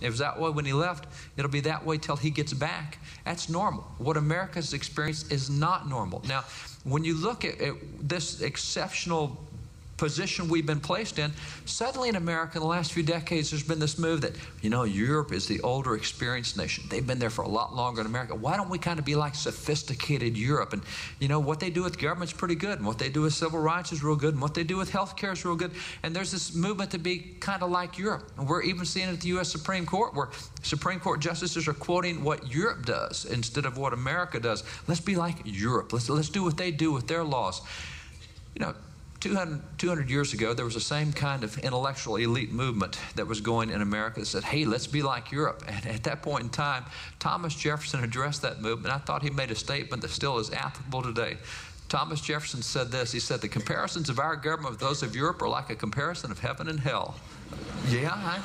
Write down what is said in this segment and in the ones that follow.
It was that way when he left. It'll be that way till he gets back. That's normal. What America's experienced is not normal. Now, when you look at this exceptional position we've been placed in, suddenly in America in the last few decades, there's been this move that, Europe is the older, experienced nation. They've been there for a lot longer than America. Why don't we kind of be like sophisticated Europe? And, what they do with government's pretty good, and what they do with civil rights is real good, and what they do with health care is real good. And there's this movement to be kind of like Europe. And we're even seeing it at the U.S. Supreme Court, where Supreme Court justices are quoting what Europe does instead of what America does. Let's be like Europe. Let's do what they do with their laws. 200 years ago, there was the same kind of intellectual elite movement that was going in America that said, hey, let's be like Europe. And at that point in time, Thomas Jefferson addressed that movement. I thought he made a statement that still is applicable today. Thomas Jefferson said this. He said, the comparisons of our government with those of Europe are like a comparison of heaven and hell. Yeah,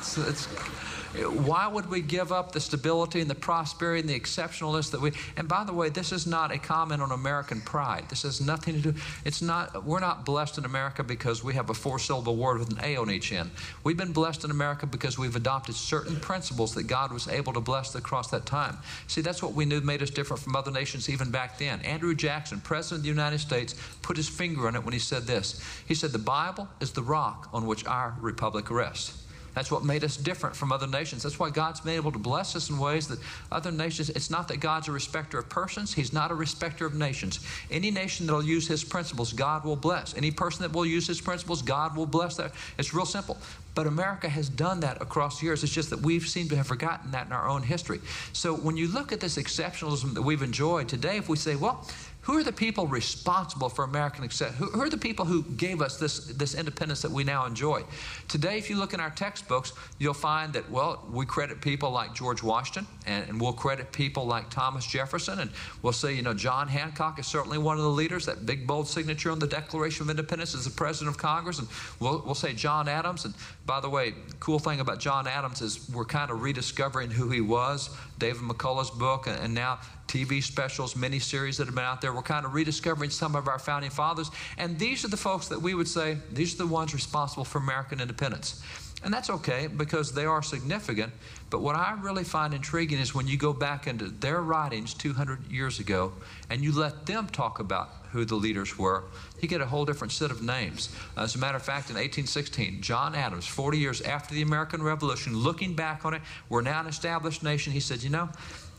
why would we give up the stability and the prosperity and the exceptionalness that and by the way, this is not a comment on American pride. This has nothing to do, we're not blessed in America because we have a 4-syllable word with an A on each end. We've been blessed in America because we've adopted certain principles that God was able to bless across that time. See, that's what we knew made us different from other nations even back then. Andrew Jackson, President of the United States, put his finger on it when he said this. He said, the Bible is the rock on which our republic rests. That's what made us different from other nations. That's why God's been able to bless us in ways that other nations, it's not that God's a respecter of persons. He's not a respecter of nations. Any nation that will use His principles, God will bless. Any person that will use His principles, God will bless that. It's real simple. But America has done that across the years. It's just that we've seemed to have forgotten that in our own history. So when you look at this exceptionalism that we've enjoyed today, if we say, well, who are the people responsible for American success? Who are the people who gave us this independence that we now enjoy? Today, if you look in our textbooks, you'll find that, well, we credit people like George Washington, and we'll credit people like Thomas Jefferson, and we'll say, John Hancock is certainly one of the leaders. That big, bold signature on the Declaration of Independence is the President of Congress, and we'll say John Adams. And by the way, cool thing about John Adams is we're kind of rediscovering who he was. David McCullough's book, and now TV specials, miniseries that have been out there. We're kind of rediscovering some of our founding fathers. And these are the folks that we would say, these are the ones responsible for American independence. And that's okay because they are significant. But what I really find intriguing is when you go back into their writings 200 years ago and you let them talk about who the leaders were, you get a whole different set of names. As a matter of fact, in 1816, John Adams, 40 years after the American Revolution, looking back on it, we're now an established nation. He said,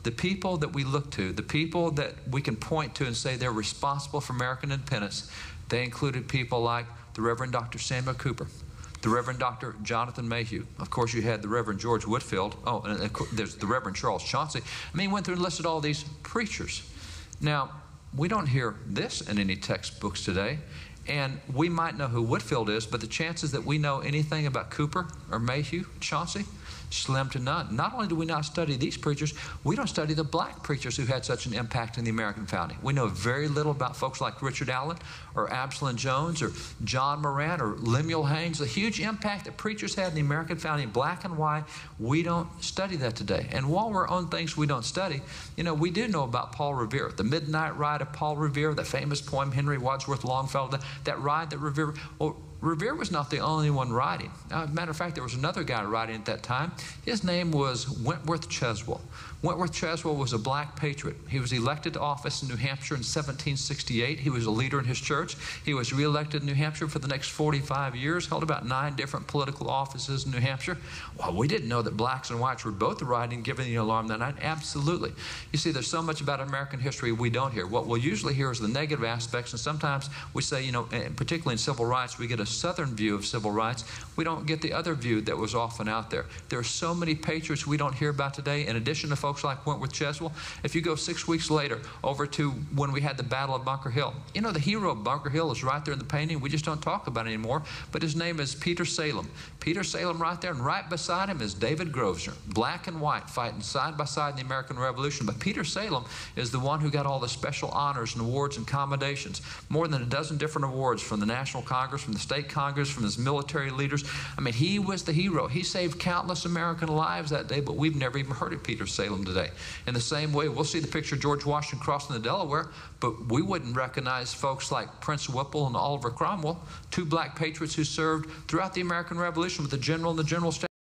the people that we look to, the people that we can point to and say they're responsible for American independence, they included people like the Reverend Dr. Samuel Cooper, the Reverend Dr. Jonathan Mayhew. Of course, you had the Reverend George Whitefield. Oh, and there's the Reverend Charles Chauncey. He went through and listed all these preachers. Now, we don't hear this in any textbooks today, and we might know who Whitefield is, but the chances that we know anything about Cooper or Mayhew, Chauncey, slim to none. Not only do we not study these preachers, we don't study the black preachers who had such an impact in the American founding. We know very little about folks like Richard Allen or Absalom Jones or John Moran or Lemuel Haynes. The huge impact that preachers had in the American founding, black and white, we don't study that today. And while we're on things we don't study, we do know about Paul Revere, the Midnight Ride of Paul Revere, that famous poem Henry Wadsworth Longfellow, that ride that Revere... Revere was not the only one riding. As a matter of fact, there was another guy riding at that time. His name was Wentworth Cheswell. Wentworth Cheswell was a black patriot. He was elected to office in New Hampshire in 1768. He was a leader in his church. He was reelected in New Hampshire for the next 45 years, held about 9 different political offices in New Hampshire. Well, we didn't know that blacks and whites were both riding, giving the alarm that night. Absolutely. You see, there's so much about American history we don't hear. What we'll usually hear is the negative aspects, and sometimes we say, particularly in civil rights, we get a Southern view of civil rights. We don't get the other view that was often out there. There are so many patriots we don't hear about today, in addition to folks like Wentworth Cheswell. If you go 6 weeks later over to when we had the Battle of Bunker Hill, the hero of Bunker Hill is right there in the painting. We just don't talk about it anymore, but his name is Peter Salem. Peter Salem right there, and right beside him is David Grosvenor, black and white, fighting side by side in the American Revolution. But Peter Salem is the one who got all the special honors and awards and commendations, more than a dozen different awards from the National Congress, from the State Congress, from his military leaders. He was the hero. He saved countless American lives that day, but we've never even heard of Peter Salem today. In the same way, we'll see the picture of George Washington crossing the Delaware, but we wouldn't recognize folks like Prince Whipple and Oliver Cromwell, 2 black patriots who served throughout the American Revolution with the general and the general staff.